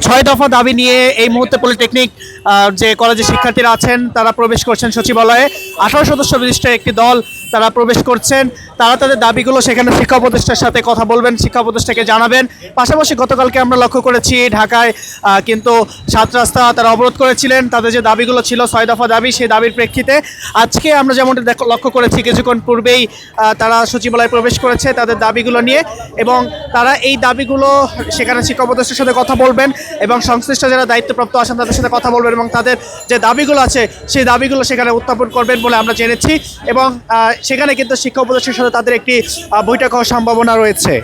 ছয় দফা দাবি নিয়ে এই মুহূর্তে পলিটেকনিক যে কলেজের শিক্ষার্থীরা আছেন তারা প্রবেশ করছেন সচিবালয়ে। 18 সদস্য বিশিষ্ট একটি দল তারা প্রবেশ করছেন। তারা তাদের দাবিগুলো সেখানে শিক্ষা উপদেষ্টার সাথে কথা বলবেন, শিক্ষা উপদেষ্টাকে জানাবেন। পাশাপাশি গতকালকে আমরা লক্ষ্য করেছি ঢাকায় কিন্তু 7 রাস্তা তারা অবরোধ করেছিলেন। তাদের যে দাবিগুলো ছিল 6 দফা দাবি, সেই দাবির প্রেক্ষিতে আজকে আমরা যেমনটা লক্ষ্য করেছি কিছুক্ষণ পূর্বেই তারা সচিবালয়ে প্রবেশ করেছে তাদের দাবিগুলো নিয়ে, এবং তারা এই দাবিগুলো সেখানে শিক্ষা উপদেষ্টার সাথে কথা বলবেন এবং সংশ্লিষ্ট যারা দায়িত্বপ্রাপ্ত আছেন তাদের সাথে কথা বলবেন এবং তাদের যে দাবিগুলো আছে সেই দাবিগুলো সেখানে উত্থাপন করবেন বলে আমরা জেনেছি। এবং সেখানে কিন্তু শিক্ষা উপদেষ্টার সাথে তাদের একটি বৈঠক হওয়ার সম্ভাবনা রয়েছে।